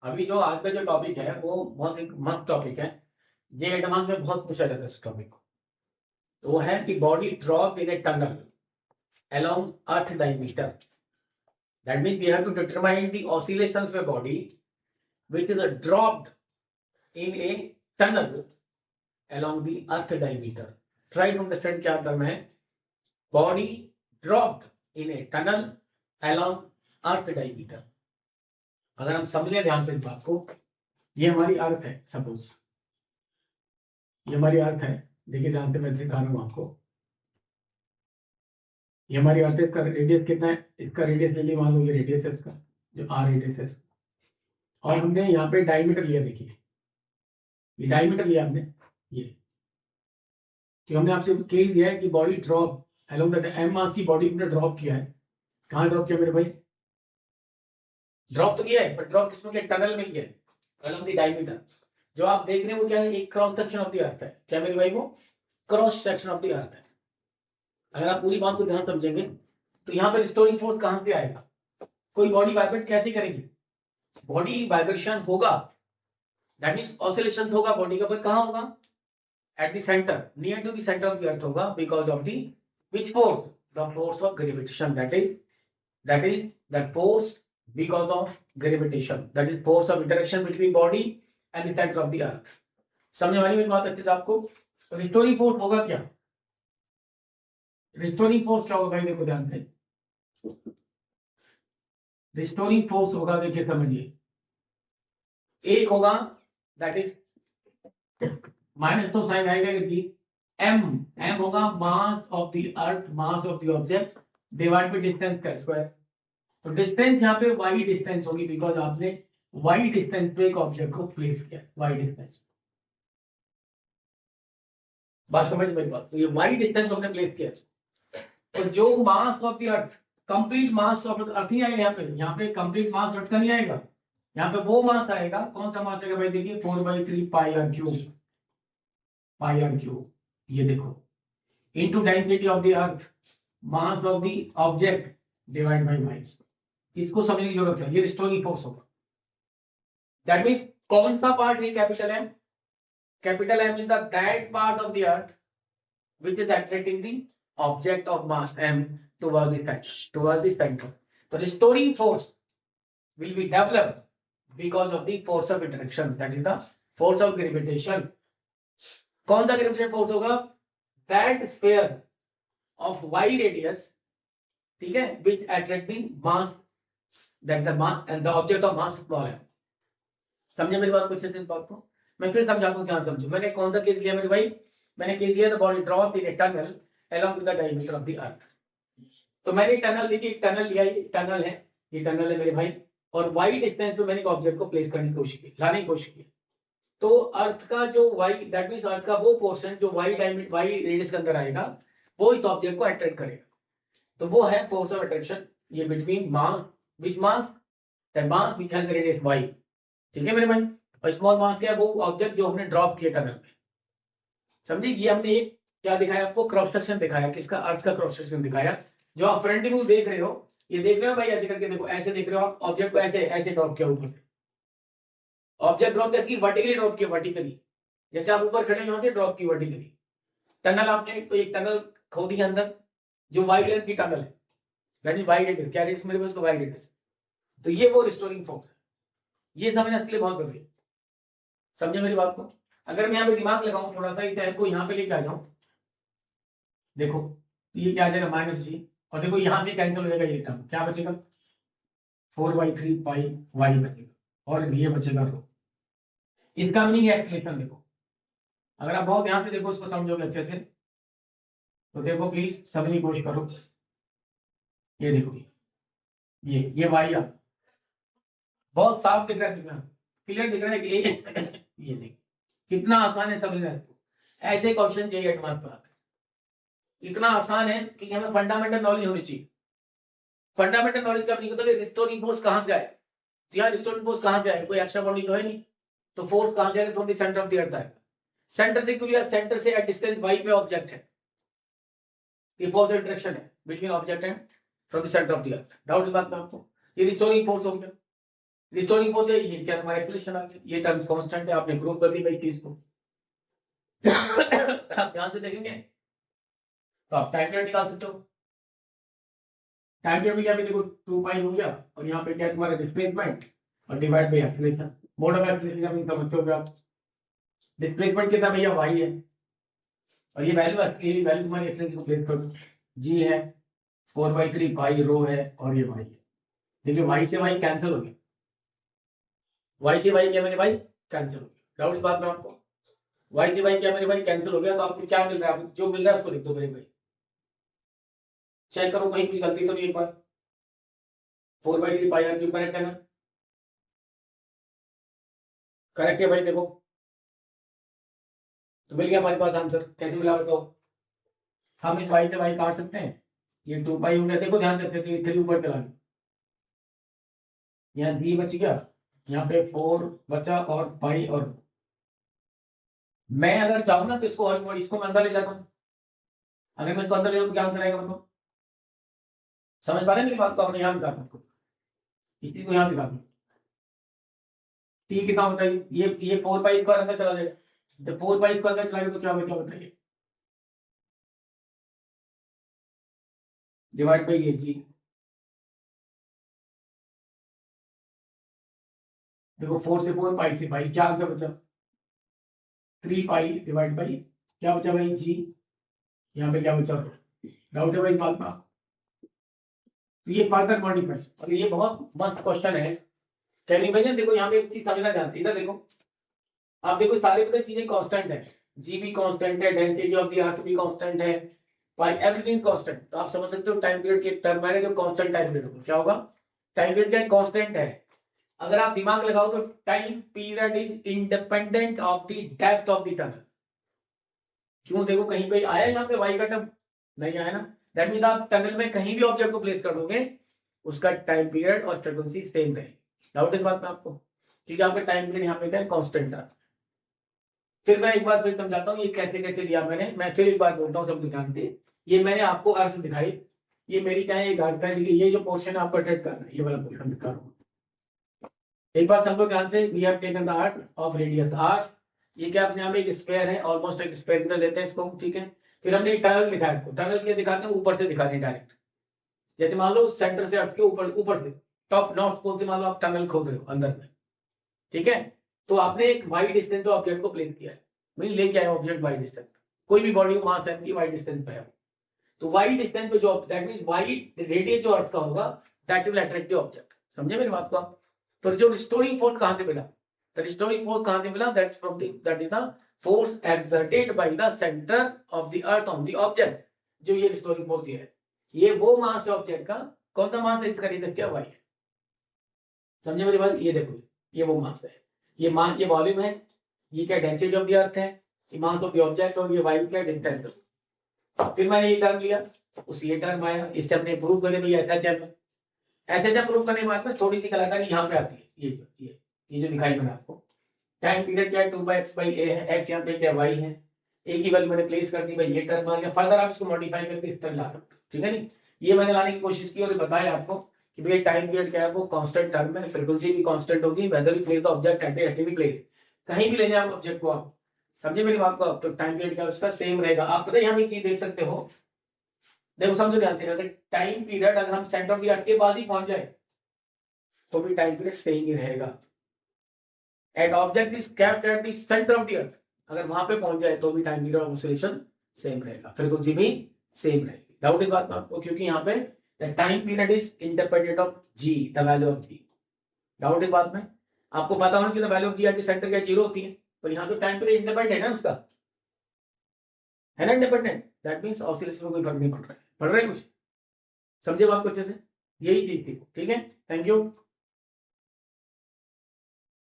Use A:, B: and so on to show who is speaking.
A: अभी जो आज का जो टॉपिक है वो बहुत एक मस्त टॉपिक है। ये एडवांस में बहुत पूछा जाता है इस टॉपिक को। तो वो है कि body drop in a tunnel along earth diameter. That means we have to determine the oscillations of a body which is dropped in a tunnel along the earth diameter. Try to understand क्या term है body dropped in a tunnel along earth diameter. अगर हम समझे ध्यान से इस बात को, ये हमारी अर्थ है। सपोज ये हमारी अर्थ है। देखिए ध्यान से, मैं दिखा रहा हूं आपको। ये हमारी अर्थ है। इसका रेडियस कितना है? इसका रेडियस ले लिया, मान लो ये रेडियस है इसका, जो आर रेडियस है। और हमने यहाँ पे डायमीटर लिया। देखिए ये डायमीटर लिया हमने। ये कि हमने आपसे केस दिया है कि body drop along the M mass की बॉडी हमने ड्रॉप किया है। कहाँ ड्रॉप किया मेरे भाई? ड्रॉप तो किया है, पर ड्रॉप किसमें किया? टनल में किया है अलोंग द डायमीटर। जो आप देख रहे हैं वो क्या है? एक क्रॉस सेक्शन ऑफ द अर्थ है। क्या मेरे भाई? वो क्रॉस सेक्शन ऑफ द अर्थ है। अगर आप पूरी बात को ध्यान समझेंगे तो यहाँ पे रिस्टोरिंग फोर्स कहाँ पे आएगा? कोई बॉडी वाइब्रेट कैसे करेगी? बॉडी वाइब्रेशन होगा, दैट मींस ऑसिलेशन होगा बॉडी का, पर कहाँ होगा? At the centre, near to the centre of the earth होगा, because of the which force? The force of gravitation. That is that force because of gravitation, that is force of interaction between body and the center of the earth. समझने वाली मेरी बात अच्छे से आपको? तो restoring force होगा क्या? रिस्टोरिंग फोर्स क्या होगा भाई? देखो ध्यान से, रिस्टोरिंग फोर्स होगा, देखिए समझिए। एक होगा दैट इज माइनस, तो साइन आएगा कि एम एम होगा मास of the earth, mass of the object divide by distance का स्क्वायर। तो डिस्टेंस यहाँ पे वाई डिस्टेंस होगी, बिकॉज आपने वाई डिस्टेंस पे एक ऑब्जेक्ट को प्लेस किया। वाई डिस्टेंस, बात समझ मेरी बात? तो ये वाई डिस्टेंस हमने प्लेस किया। तो जो mass of the earth, complete mass of earth ही आएगा यहाँ पे कंप्लीट मास अर्थ का नहीं आएगा। यहाँ पे वो मास आएगा। कौन सा मास आएगा भाई? देखिए 4/3 pi r cube. Pi r cube, ये देखो, into density of the earth, mass of the object divide by mass. इसको समझने की जरूरत है। ये रिस्टोरिंग फोर्स होगा। दैट मींस कौन सा पार्ट है? Capital M. Capital M is the that part of the earth which is attracting the object of mass m towards the center, towards the center. The restoring force will be developed because of the force of interaction, that is the force of gravitation. कौन सा gravitation force होगा? That sphere of Y radius, ठीक है, which attract the mass, that the mass and the object of mass small m. समझे मेरी बात को अच्छे से? इस बात को मैं फिर समझाता हूँ, ध्यान समझो। मैंने कौन सा केस लिया मेरे भाई? मैंने केस लिया the body drop in a tunnel along with the diameter of the earth. तो मैंने टनल देखिए, टनल लिया, ये टनल है, ये टनल है मेरे भाई, और वाई डिस्टेंस पे मैंने एक ऑब्जेक्ट को प्लेस करने की कोशिश की, लाने की कोशिश की। तो अर्थ का जो वाई, दैट मींस अर्थ का वो पोर्शन जो वाई डायमीटर, वाई रेडियस के अंदर आएगा, वो इस ऑब्जेक्ट को अट्रैक्ट करेगा। तो वो है फोर्स ऑफ अट्रैक्शन। ये between mass, which mass? That mass which has radius Y. ठीक है मेरे भाई? और स्मॉल मास क्या है? वो ऑब्जेक्ट जो हमने ड्रॉप किया टनल में। समझे? ये हमने एक क्या दिखाया आपको? क्रॉस सेक्शन दिखाया। किसका? अर्थ का क्रॉस सेक्शन दिखाया। जो आप फ्रंट व्यू देख रहे हो, ये देख रहे हो भाई? ऐसे करके देखो, ऐसे देख रहे हो आप ऑब्जेक्ट को, ऐसे ऐसे ड्रॉप किया ऊपर से। ऑब्जेक्ट ड्रॉप कैसे? वर्टिकली ड्रॉप किया, वर्टिकली। जैसे आप ऊपर खड़े यहां से ड्रॉप की वर्टिकली। टनल आपने तो एक टनल खोदी है अंदर, जो वाई लेंथ की टनल है, दैट इज वाई रेडियस। क्या रेडियस मेरे पास? को वाई रेडियस। तो ये वो रिस्टोरिंग फोर्स है। ये समझना इसके लिए बहुत जरूरी है। समझे मेरी बात को? अगर मैं यहाँ पे दिमाग लगाऊं थोड़ा सा, इस को यहाँ पे लेके आ जाऊं, देखो ये क्या आ जाएगा? माइनस जी। और देखो यहां से कैंसिल हो जाएगा, ये टर्म क्या बचेगा? 4/3 पाई वाई बचेगा, और ये बचेगा रो। इसका मीनिंग है एक्सलेशन। देखो, अगर आप बहुत ध्यान से देखो, इसको समझोगे अच्छे से, तो देखो प्लीज समझने की कोशिश करो। ये देखो, ये वाई आप बहुत साफ दिख रहा है, क्लियर दिख रहा है कि ये देखिए कितना आसान है समझना इसको। ऐसे क्वेश्चन चाहिए एडवांस पर आते हैं। इतना आसान है कि हमें फंडामेंटल नॉलेज होनी चाहिए। फंडामेंटल नॉलेज का नहीं होता रिस्टोरिंग फोर्स कहां से आए। तो यार रिस्टोरिंग फोर्स कहां से आए? कोई एक्स्ट्रा बॉडी तो है नहीं। तो फोर्स कहां से आएगा? From the centre of the अर्थ आएगा। सेंटर से क्यों? यार सेंटर से एट डिस्टेंस वाई पे ऑब्जेक्ट है। ये फोर्स ऑफ इंटरेक्शन है between object and from the centre of the earth. Doubt इस बात में आपको? ये रिस्टोरिंग फोर्स हो गया। रिस्टोरिंग फोर्स है, ये क्या तुम्हारा एक्सप्लेनेशन आ गया, ये टर्म्स कांस्टेंट है, आपने प्रूव कर दी भाई चीज को। आप ध्यान से देखेंगे तो आप टाइम पीरियड निकाल सकते हो। टाइम पीरियड में क्या भी देखो 2 पाई हो गया, और यहाँ पे क्या तुम्हारा डिस्प्लेसमेंट और divide by acceleration, mode of acceleration भी समझते हो आप। डिस्प्लेसमेंट कितना भैया y है, और ये वैल्यू आती है, वैल्यू तुम्हारी एक्सीलरेशन को प्लेस कर दो, g है 4/3 पाई रो है, और ये y है। देखिए y से y कैंसिल हो गया, y से y क्या मेरे भाई कैंसिल हो गया। डाउट इस बात में आपको? y से y क्या मेरे भाई कैंसिल हो गया, तो आपको क्या मिल रहा है, जो मिल रहा है उसको लिख दो मेरे भाई। चेक करो कहीं कुछ गलती तो नहीं एक बार। 4/3 पाई आर क्यूब करेक्ट है ना? करेक्ट है भाई, देखो तो मिल गया हमारे पास आंसर। कैसे मिला बताओ? हम इस y से y काट सकते हैं, ये 2 पाई हो गया, देखो ध्यान देते थे 3 ऊपर चला गया, यहाँ d बच गया, यहाँ पे 4 बचा और पाई, और मैं अगर चाहूँ ना तो इसको और इसको मैं अंदर ले जाता हूँ, अगर मैं इसको अंदर ले जाऊँ तो क्या आंसर आएगा बताओ? समझ पा रहे हैं मेरी बात को? आपने यहाँ दिखा दो, इस चीज को यहाँ दिखा दो, t कितना होता है, ये 4 पाई को अंदर चला जाएगा, जब 4 पाई को अंदर चला गया तो क्या बचा बताइए? डिवाइड बाई ये जी, देखो 4 से 4 पाई से पाई, क्या आंसर बचा? 3 पाई डिवाइड बाई क्या बचा भाई जी, यहाँ पे क्या बचा? डाउट है भाई इस बात का? तो ये फर्दर मॉडिफाई, और ये बहुत मस्त क्वेश्चन है। कैलिब्रेशन देखो यहाँ पे एक चीज समझना जानते, इधर देखो आप देखो सारे पता चीजें कांस्टेंट है, जी भी कांस्टेंट है, डेंसिटी ऑफ द अर्थ भी कांस्टेंट है, पाई एवरीथिंग कांस्टेंट। तो आप समझ सकते हो टाइम पीरियड की एक टर्म है जो कांस्टेंट टाइम पीरियड होगा, क्या होगा? टाइम पीरियड क्या कांस्टेंट है। अगर आप दिमाग लगाओ तो time period is independent of the depth of the tunnel. क्यों? देखो कहीं पे आया यहाँ पे वाई का टर्म नहीं आया ना, दैट मीन आप टनल में कहीं भी ऑब्जेक्ट को प्लेस कर दोगे उसका टाइम पीरियड और फ्रीक्वेंसी सेम रहेगी। डाउट इस बात में आपको? क्योंकि आपका टाइम पीरियड यहाँ पे क्या है कांस्टेंट था। फिर मैं एक बार फिर समझाता हूँ ये कैसे कैसे लिया मैंने, मैं फिर एक बार बोलता हूँ सब ध्यान से। ये मैंने आपको अर्थ दिखाई, ये मेरी क्या है, ये गार्ड का है, ये जो पोर्शन है आपको अटेंड करना है, ये वाला पोर्शन दिखा रहा हूँ। एक बात समझो ध्यान से, we have taken the arc of radius R, ये क्या अपने आप में एक स्क्वायर है, ऑलमोस्ट एक स्क्वायर की तरह लेते हैं इसको, ठीक है। फिर हमने एक टनल दिखाया आपको, टनल के दिखाते हैं ऊपर से दिखा रहे डायरेक्ट, जैसे मान लो सेंटर से अर्थ के ऊपर, ऊपर से टॉप नॉर्थ पोल से मान लो आप टनल खोद रहे हो अंदर में, ठीक है। तो आपने एक वाई डिस्टेंस तो ऑब्जेक्ट को प्लेस किया है, वही लेके आए ऑब्जेक्ट वाई डिस्टेंस, कोई भी बॉडी मास है वाई डिस्टेंस पे है, तो वाई डिस्टेंस पे जो दैट मींस वाई रेडियस जो अर्थ का होगा that will attract the object. समझे मेरी बात को आप? तो जो रिस्टोरिंग फोर्स कहां से मिला, द रिस्टोरिंग फोर्स कहां से मिला, that's from that is the force exerted by the centre of the earth on the object. जो ये रिस्टोरिंग फोर्स ये है, ये वो मास है ऑब्जेक्ट का, कौन सा मास है इसका, रेडियस क्या वाई है। समझे मेरी बात? ये देखो ये वो मास है, ये मान, ये वॉल्यूम है, ये क्या डेंसिटी ऑफ द अर्थ है, ये मास ऑफ द ऑब्जेक्ट, और ये वाई क्या डिस्टेंस। फिर मैंने ये टर्म लिया, उस ये टर्म आया, इससे हमने प्रूव कर दिया भैया ऐसा चल, ऐसे जब प्रूव करने के बाद में थोड़ी सी कलाकारी यहाँ पे आती है, ये जो दिखाई मैंने आपको, टाइम पीरियड क्या है 2/x/a है, x यहाँ पे क्या y है, a की वैल्यू मैंने प्लेस कर दी भाई, ये टर्म आ गया। फर्दर आप इसको मॉडिफाई करके इस तरह ला सकते हो, ठीक है नहीं। ये मैंने लाने की कोशिश की और बताया आपको कि भैया टाइम पीरियड क्या है, वो कांस्टेंट टर्म है, फ्रीक्वेंसी भी कांस्टेंट होगी, whether you place the object at any place, कहीं भी ले जाए ऑब्जेक्ट को आप। समझे मेरी बात को? आप तो टाइम पीरियड क्या उसका सेम रहेगा। आप पता है यहाँ एक चीज देख सकते हो, देखो समझो ध्यान से, अगर टाइम पीरियड अगर हम सेंटर ऑफ द अर्थ के पास ही पहुंच जाए तो भी टाइम पीरियड सेम ही रहेगा। At object is kept at the centre of the earth, अगर वहां पे पहुंच जाए तो भी time period of oscillation same रहेगा, फ्रीक्वेंसी भी सेम रहेगी। डाउट इस बात में आपको? क्योंकि यहाँ पे the time period is independent of G, the value of G. Doubt इस बात में? आपको पता होना चाहिए value of G at the centre क्या 0 होती है, तो यहाँ तो टाइम पीरियड इंडिपेंडेंट है ना उसका, है ना इंडिपेंडेंट, दैट मींस ऑसिलेशन में कोई फर्क नहीं पड़ रहा है। पढ़ रहे हैं कुछ? समझे बात को अच्छे से? यही चीज थी, ठीक है। Thank you.